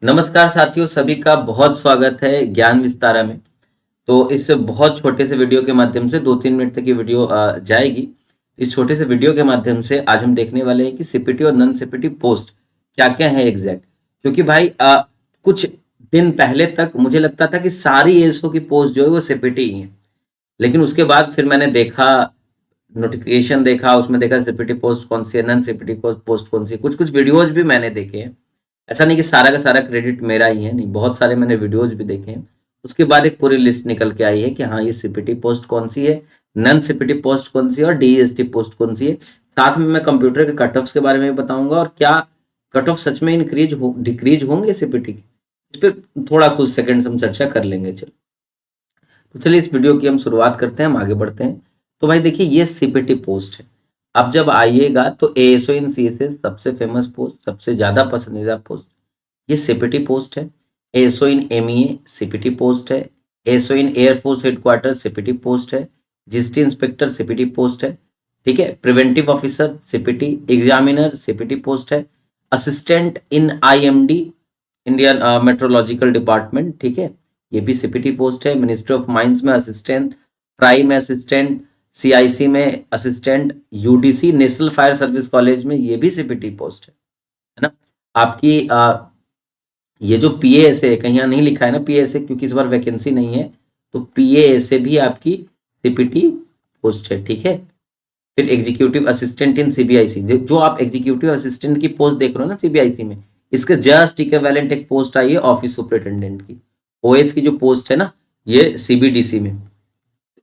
नमस्कार साथियों, सभी का बहुत स्वागत है ज्ञान विस्तारा में। तो इस बहुत छोटे से वीडियो के माध्यम से 2-3 मिनट तक ये वीडियो जाएगी। इस छोटे से वीडियो के माध्यम से आज हम देखने वाले हैं कि सीपीटी और नॉन सीपीटी पोस्ट क्या क्या है एग्जैक्ट। क्योंकि भाई कुछ दिन पहले तक मुझे लगता था कि सारी एएसओ की पोस्ट जो है वो सीपीटी ही है, लेकिन उसके बाद फिर मैंने देखा, नोटिफिकेशन देखा, उसमें देखा सीपीटी पोस्ट कौन सी है, नॉन सीपीटी पोस्ट कौन सी है। कुछ कुछ वीडियोज भी मैंने देखे हैं। ऐसा नहीं कि सारा का सारा क्रेडिट मेरा ही है, नहीं, बहुत सारे मैंने वीडियोज भी देखे हैं। उसके बाद एक पूरी लिस्ट निकल के आई है कि हाँ, ये सीपीटी पोस्ट कौन सी है, नॉन सीपीटी पोस्ट कौन सी है और डीएसटी पोस्ट कौन सी है। साथ में मैं कंप्यूटर के कट ऑफ्स के बारे में भी बताऊंगा और क्या कट ऑफ सच में इंक्रीज हो डिक्रीज होंगे सीपीटी के, इस पर थोड़ा कुछ सेकंड हम चर्चा कर लेंगे। चलो, तो चलिए इस वीडियो की हम शुरुआत करते हैं, हम आगे बढ़ते हैं। तो भाई देखिए, ये सीपीटी पोस्ट है। अब जब आइएगा तो एएसओ इन सीएसएस सबसे फेमस पोस्ट, सबसे ज्यादा पसंदीदा पोस्ट ये सीपीटी पोस्ट है। ASO in MEA CPT post है। ASO in air force headquarter CPT post है। जीएसटी इंस्पेक्टर सीपीटी पोस्ट है। ठीक है, preventive officer CPT, examiner CPT post है। Assistant in IMD, Indian metrological department, ठीक है, ये भी सीपीटी पोस्ट है। मिनिस्ट्री ऑफ माइंस में असिस्टेंट, ट्राई में असिस्टेंट, सीआईसी में assistant, UDC national fire service college में ये भी सीपीटी पोस्ट है ना। आपकी ये जो पीएएसए कहीं यहाँ नहीं लिखा है ना पीएएसए, क्योंकि इस बार वैकेंसी नहीं है, तो पीएएसए भी आपकी सीपीटी पोस्ट है। ठीक है, फिर एग्जीक्यूटिव असिस्टेंट इन सीबीआईसी, जो आप एग्जीक्यूटिव असिस्टेंट की पोस्ट देख रहे हो ना सीबीआईसी में, इसके जस्ट इक्विवेलेंट एक पोस्ट आई है ऑफिस सुपरिटेंडेंट की। ओएस की जो पोस्ट है ना, ये सीबीडीसी में।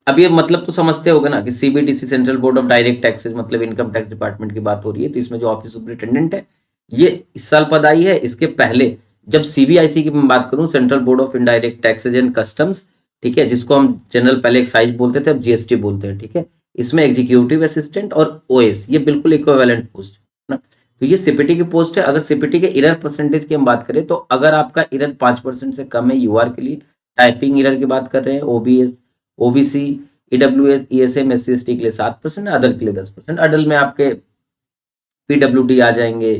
अब ये मतलब तो समझते होगा ना कि CBDC central board of direct taxes, मतलब इनकम टैक्स डिपार्टमेंट की बात हो रही है। तो इसमें जो ऑफिस सुपरिटेंडेंट है ये इस साल पद आई है। इसके पहले जब सीबीआईसी की मैं बात करूं, central board of indirect taxes and customs, ठीक है, जिसको हम जनरल पहले एक्साइज बोलते थे, अब जीएसटी बोलते हैं। ठीक है, इसमें एग्जीक्यूटिव असिस्टेंट और ओएस ये बिल्कुल इक्विवेलेंट पोस्ट है ना। तो ये सीपीटी की पोस्ट है। अगर सीपीटी के एरर परसेंटेज की हम बात करें तो अगर आपका एरर 5% से कम है यूआर के लिए, टाइपिंग एरर की बात कर रहे हैं, OBS, OBC, EWS, ESM, SC ST के लिए 7%, अदर के लिए 10%। अडल में आपके पीडब्ल्यूडी आ जाएंगे,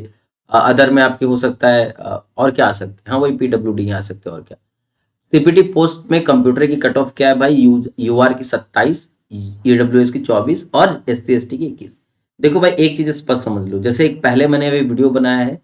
अदर में आपके हो सकता है और क्या आ सकते हैं, हाँ वही पीडब्ल्यूडी आ सकते हैं और क्या। सीपीटी पोस्ट में कंप्यूटर की कट ऑफ क्या है भाई, यूआर की 27, ईडब्ल्यूएस की 24 और एससी एसटी की 21। देखो भाई, एक चीज स्पष्ट समझ लो, जैसे एक पहले मैंने अभी वीडियो बनाया है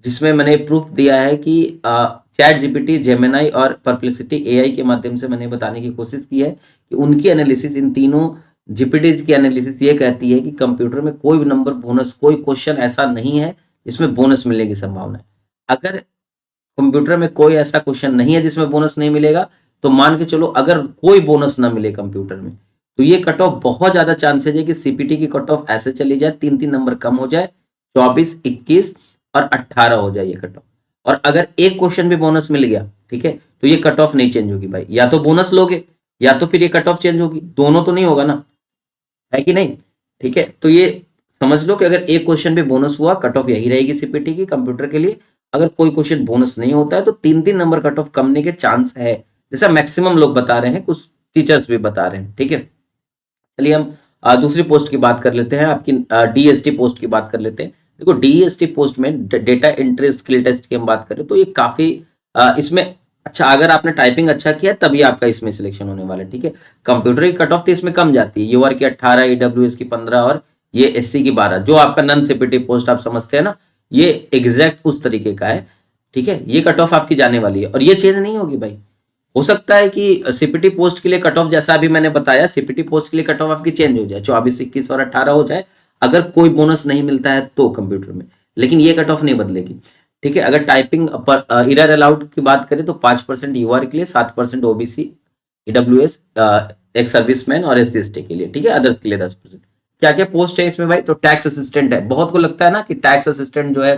जिसमें मैंने प्रूफ दिया है कि चैट जीपीटी, जेमिनाई और परप्लेक्सिटी एआई के माध्यम से मैंने बताने की कोशिश की है कि उनकी एनालिसिस, इन तीनों जीपीटी की एनालिसिस ये कहती है कि कंप्यूटर में कोई भी नंबर बोनस, कोई क्वेश्चन ऐसा नहीं है जिसमें बोनस मिलने की संभावना है। अगर कंप्यूटर में कोई ऐसा क्वेश्चन नहीं है जिसमें बोनस नहीं मिलेगा, तो मान के चलो अगर कोई बोनस ना मिले कंप्यूटर में, तो ये कट ऑफ बहुत ज्यादा चांसेज है कि सीपीटी की कट ऑफ ऐसे चली जाए, 3-3 नंबर कम हो जाए, 24, 21 और 18 हो जाए ये कट ऑफ। और अगर एक क्वेश्चन भी बोनस मिल गया, ठीक है, तो ये कट ऑफ नहीं चेंज होगी भाई। या तो बोनस लोगे या तो फिर ये कट ऑफ चेंज होगी, दोनों तो नहीं होगा ना, है कि नहीं। ठीक है, तो ये समझ लो कि अगर एक क्वेश्चन भी बोनस हुआ, कट ऑफ यही रहेगी सीपीटी की कंप्यूटर के लिए। अगर कोई क्वेश्चन बोनस नहीं होता है तो 3-3 नंबर कट ऑफ कमने के चांस है, जैसा मैक्सिमम लोग बता रहे हैं, कुछ टीचर्स भी बता रहे हैं। ठीक है, चलिए हम दूसरी पोस्ट की बात कर लेते हैं, आपकी डीएसटी पोस्ट की बात कर लेते हैं। देखो, डीएसटी पोस्ट में डेटा एंट्री स्किल टेस्ट की हम बात करें तो ये काफी इसमें अच्छा, अगर आपने टाइपिंग अच्छा किया तभी आपका इसमें सिलेक्शन होने वाला है। ठीक है, कंप्यूटर की कट ऑफ तो इसमें कम जाती है, यूआर की 18, ईडब्ल्यूएस की 15 और ये एससी की 12। जो आपका नॉन सीपीटी पोस्ट आप समझते हैं ना, ये एग्जैक्ट उस तरीके का है। ठीक है, ये कट ऑफ आपकी जाने वाली है और ये चेंज नहीं होगी भाई। हो सकता है कि सीपीटी पोस्ट के लिए कट ऑफ, जैसा अभी मैंने बताया, सीपीटी पोस्ट के लिए कट ऑफ आपकी चेंज हो जाए, 24, 21 और 18 हो जाए, अगर कोई बोनस नहीं मिलता है तो कंप्यूटर में, लेकिन ये कट ऑफ नहीं बदलेगी। ठीक है, अगर टाइपिंग पर एरर अलाउड की बात करें तो 5% यूआर के लिए, 7% ओबीसी, ईडब्ल्यूएस, एक सर्विसमैन और एससी एसटी के लिए। ठीक है, अदर्स के लिए 10%। क्या क्या पोस्ट है इसमें भाई, तो टैक्स असिस्टेंट है। बहुत को लगता है ना कि टैक्स असिस्टेंट जो है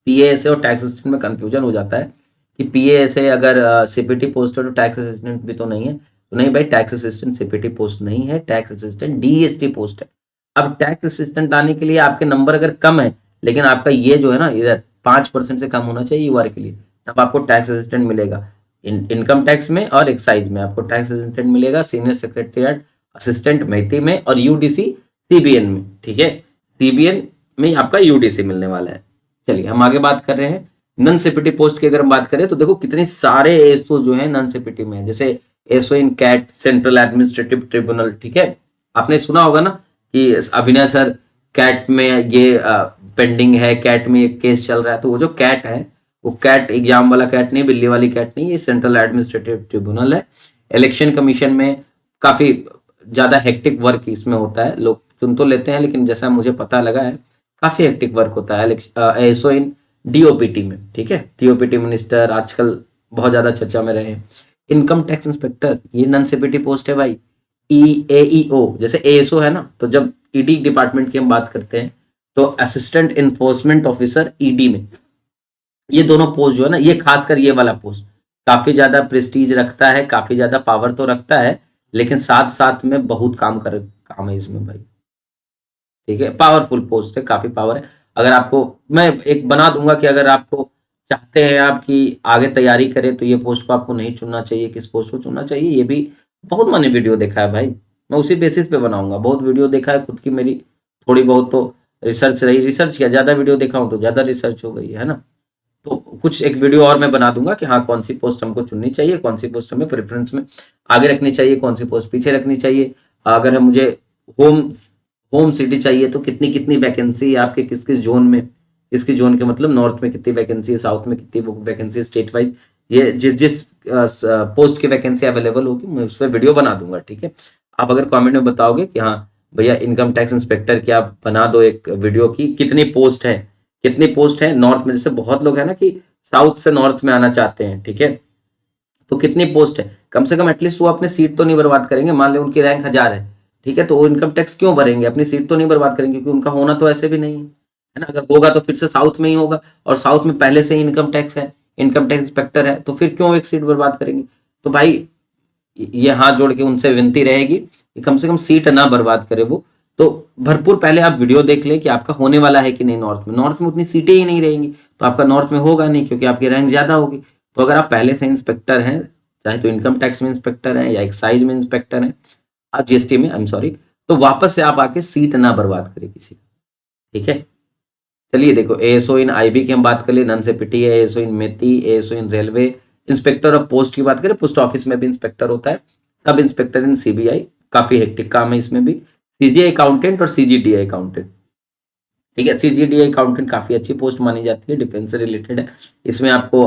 पीएएसए और टैक्स असिस्टेंट में कंफ्यूजन हो जाता है कि पीएएसए अगर सीपीटी पोस्ट है तो टैक्स असिस्टेंट भी तो नहीं है। तो नहीं भाई, टैक्स असिस्टेंट सीपीटी पोस्ट नहीं है, टैक्स असिस्टेंट डीएसटी पोस्ट है। अब टैक्स असिस्टेंट आने के लिए आपके नंबर अगर कम है, लेकिन आपका ये जो है ना इधर 5% से कम होना चाहिए यूआर के लिए, तब आपको टैक्स असिस्टेंट मिलेगा। इनकम टैक्स में और एक्साइज में आपको टैक्स असिस्टेंट मिलेगा, सीनियर सेक्रेटरीट असिस्टेंट मेहती में और यूडीसी सीबीएन में। ठीक है, सीबीएन में आपका यूडीसी मिलने वाला है। चलिए हम आगे बात कर रहे हैं। नॉन सीपीटी पोस्ट की अगर हम बात करें तो देखो कितने सारे एसओ जो है नॉन सीपीटी में है, जैसे एसओ इन कैट सेंट्रल एडमिनिस्ट्रेटिव ट्रिब्यूनल, ठीक है। आपने सुना होगा ना कि अभिनय सर कैट में ये पेंडिंग है, कैट में एक केस चल रहा है। तो वो जो कैट है वो कैट एग्जाम वाला कैट नहीं, बिल्ली वाली कैट नहीं, ये सेंट्रल एडमिनिस्ट्रेटिव ट्रिब्यूनल है। इलेक्शन कमीशन में काफी ज्यादा हेक्टिक वर्क इसमें होता है, लोग चुन तो लेते हैं लेकिन जैसा मुझे पता लगा है काफी हेक्टिक वर्क होता है एसओ इन डीओपीटी में, ठीक है। डीओपीटी मिनिस्टर आजकल बहुत ज्यादा चर्चा में रहे हैं। इनकम टैक्स इंस्पेक्टर ये नॉन सीपीटी पोस्ट है भाई। एईओ जैसे एएसओ है ना, तो जब ईडी डिपार्टमेंट की हम बात करते हैं तो असिस्टेंट इन्फोर्समेंट ऑफिसर ईडी में, ये दोनों पोस्ट जो है ना, ये खासकर ये वाला पोस्ट काफी ज्यादा प्रेस्टीज रखता है, काफी ज्यादा पावर तो रखता है, लेकिन साथ साथ में बहुत काम है इसमें भाई, ठीक है। पावरफुल पोस्ट है, काफी पावर है। अगर आपको मैं एक बना दूंगा कि अगर आपको चाहते हैं आपकी आगे तैयारी करें तो ये पोस्ट को आपको नहीं चुनना चाहिए, किस पोस्ट को चुनना चाहिए, ये भी बहुत मैंने वीडियो देखा है भाई। मैं उसी बेसिस पे बनाऊंगा, बहुत वीडियो देखा है खुद की मेरी, थोड़ी बहुत तो रिसर्च रही, रिसर्च किया, ज्यादा वीडियो देखा हूं तो ज्यादा रिसर्च हो गई है ना। तो कुछ एक वीडियो और मैं बना दूंगा कि हाँ कौन सी पोस्ट हमको चुननी चाहिए, कौन सी पोस्ट हमें प्रेफरेंस में आगे रखनी चाहिए, कौन सी पोस्ट पीछे रखनी चाहिए। अगर मुझे होम होम सिटी चाहिए तो कितनी कितनी वैकेंसी है आपके किस किस जोन में, किसकी जोन के मतलब नॉर्थ में कितनी वैकेंसी है, साउथ में कितनी वैकेंसी है, स्टेट वाइज ये जिस जिस पोस्ट की वैकेंसी अवेलेबल होगी मैं उस पर वीडियो बना दूंगा, ठीक है। आप अगर कमेंट में बताओगे कि हाँ भैया इनकम टैक्स इंस्पेक्टर की आप बना दो एक वीडियो की, कितनी पोस्ट है, कितनी पोस्ट है नॉर्थ में, जैसे बहुत लोग है ना कि साउथ से नॉर्थ में आना चाहते हैं, ठीक है। तो कितनी पोस्ट है, कम से कम एटलीस्ट वो अपने सीट तो नहीं बर्बाद करेंगे। मान ले उनकी रैंक 1000 है, ठीक है, तो वो इनकम टैक्स क्यों भरेंगे, अपनी सीट तो नहीं बर्बाद करेंगे, क्योंकि उनका होना तो ऐसे भी नहीं है ना। अगर होगा तो फिर से साउथ में ही होगा, और साउथ में पहले से ही इनकम टैक्स है, इनकम टैक्स इंस्पेक्टर है, तो फिर क्यों एक सीट बर्बाद करेंगे। तो भाई ये हाथ जोड़ के उनसे विनती रहेगी कि कम से कम सीट ना बर्बाद करे वो। तो भरपूर पहले आप वीडियो देख ले कि आपका होने वाला है कि नहीं नॉर्थ में। नॉर्थ में उतनी सीटें ही नहीं रहेंगी तो आपका नॉर्थ में होगा नहीं, क्योंकि आपकी रैंक ज्यादा होगी। तो अगर आप पहले से इंस्पेक्टर हैं, चाहे तो इनकम टैक्स में इंस्पेक्टर हैं या एक्साइज में इंस्पेक्टर हैं, जीएसटी में, आई एम सॉरी, तो वापस से आप आके सीट ना बर्बाद करें किसी का, ठीक है। चलिए देखो एएसओ इन आईबी की हम बात कर ले, नन से पिटी है, ASO in methi, ASO in railway, inspector of post की बात करें, पोस्ट ऑफिस में भी इंस्पेक्टर होता है, सब इंस्पेक्टर इन सीबीआई, काफी हेक्टिक काम है इसमें भी, सीजीआई अकाउंटेंट और सीजीडीआई अकाउंटेंट, ठीक है। सीजीडीआई अकाउंटेंट काफी अच्छी पोस्ट मानी जाती है, डिफेंस से रिलेटेड है। इसमें आपको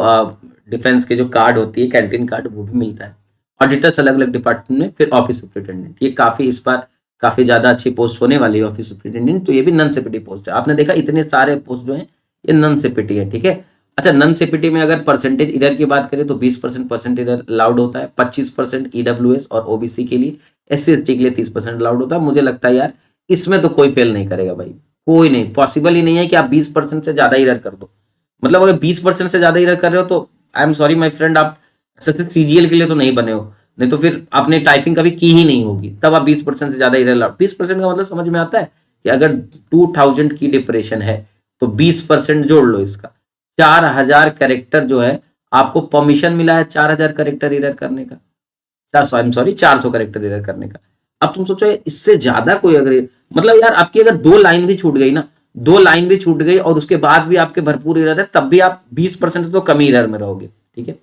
डिफेंस के जो कार्ड होती है, कैंटीन कार्ड, वो भी मिलता है। ऑडिटर्स अलग अलग डिपार्टमेंट में, फिर ऑफिस सुपरिटेंडेंट, ये काफी इस बार काफी ज्यादा अच्छी पोस्ट होने वाली है ऑफिस सुपरिटेंडेंट। तो ये भी नन सीपीटी पोस्ट है। आपने देखा इतने सारे पोस्ट जो है ये नन सीपीटी है, ठीक है। अच्छा, नन सीपीटी में अगर परसेंटेज इरर की बात करें तो 20% परसेंट इरर अलाउड होता है, 25% ईडब्ल्यूएस और ओबीसी के लिए, एससी एसटी के लिए 30% अलाउड होता है। मुझे लगता है यार इसमें तो कोई फेल नहीं करेगा भाई, कोई नहीं, पॉसिबल ही नहीं है कि आप 20% से ज्यादा इरर कर दो। मतलब अगर 20% से ज्यादा इरर कर रहे हो तो I am sorry my friend, आप सिर्फ सीजीएल के लिए तो नहीं बने हो, नहीं तो फिर आपने टाइपिंग कभी की ही नहीं होगी, तब आप 20% से ज्यादा इरर लाओ। 20% का मतलब समझ में आता है कि अगर 2000 की डिप्रेशन है तो 20% जोड़ लो इसका, 4000 कैरेक्टर जो है आपको परमिशन मिला है 4000 कैरेक्टर इरर करने का, 400, I am sorry 400 character error करने का। अब तुम सोचो इससे ज्यादा कोई अगर, मतलब यार आपकी अगर 2 लाइन भी छूट गई ना, 2 लाइन भी छूट गई और उसके बाद भी आपके भरपूर इरर है, तब भी आप 20% तो कम ही इरर में रहोगे, ठीक है।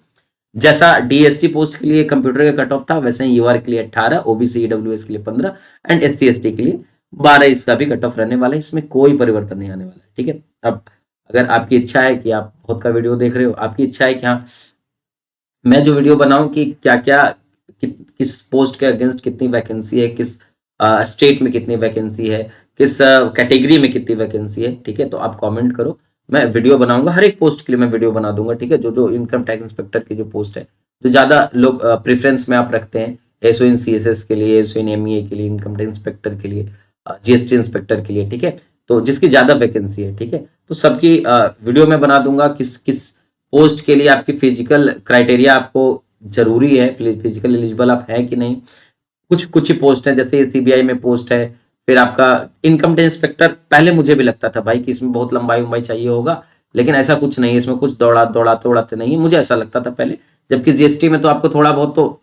जैसा डीएसटी पोस्ट के लिए कंप्यूटर का कट ऑफ था, वैसे ही यूआर के लिए 18, ओबीसी ईडब्ल्यूएस के लिए 15 एंड एससी एसटी के लिए 12 इसका भी कट ऑफ रहने वाला है। इसमें कोई परिवर्तन नहीं आने वाला है, ठीक है। अब अगर आपकी इच्छा है कि आप बहुत का वीडियो देख रहे हो, आपकी इच्छा है कि हाँ मैं जो वीडियो बनाऊं कि क्या क्या किस पोस्ट के अगेंस्ट कितनी वैकेंसी है, किस स्टेट में कितनी वैकेंसी है, किस कैटेगरी में कितनी वैकेंसी है, ठीक है, तो आप कमेंट करो, मैं वीडियो बनाऊंगा। हर एक पोस्ट के लिए मैं वीडियो बना दूंगा, ठीक है। जो जो इनकम टैक्स इंस्पेक्टर की जो पोस्ट है, जो ज्यादा लोग प्रेफरेंस में आप रखते हैं, एसओ इन सीएसएस के लिए, एसओ इन एमईए के लिए, इनकम टैक्स इंस्पेक्टर के लिए, जीएसटी इंस्पेक्टर के लिए, ठीक है, तो जिसकी ज्यादा वैकेंसी है, ठीक है, तो सबकी वीडियो में बना दूंगा। किस किस पोस्ट के लिए आपकी फिजिकल क्राइटेरिया आपको जरूरी है, फिजिकल एलिजिबल आप है कि नहीं। कुछ कुछ ही पोस्ट है, जैसे सीबीआई में पोस्ट है, फिर आपका इनकम टैक्स इंस्पेक्टर, पहले मुझे भी लगता था भाई कि इसमें बहुत लंबाई उम्बाई चाहिए होगा, लेकिन ऐसा कुछ नहीं है, इसमें कुछ दौड़ाते नहीं है, मुझे ऐसा लगता था पहले। जबकि जीएसटी में तो आपको थोड़ा बहुत तो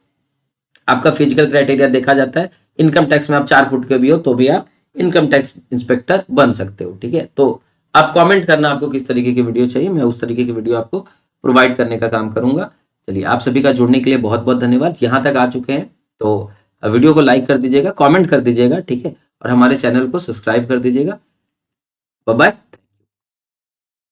आपका फिजिकल क्राइटेरिया देखा जाता है। इनकम टैक्स में आप 4 फुट के भी हो तो भी आप इनकम टैक्स इंस्पेक्टर बन सकते हो, ठीक है। तो आप कमेंट करना आपको किस तरीके की वीडियो चाहिए, मैं उस तरीके की वीडियो आपको प्रोवाइड करने का काम करूंगा। चलिए, आप सभी का जुड़ने के लिए बहुत बहुत धन्यवाद। यहाँ तक आ चुके हैं तो वीडियो को लाइक कर दीजिएगा, कमेंट कर दीजिएगा, ठीक है, और हमारे चैनल को सब्सक्राइब कर दीजिएगा। Bye bye.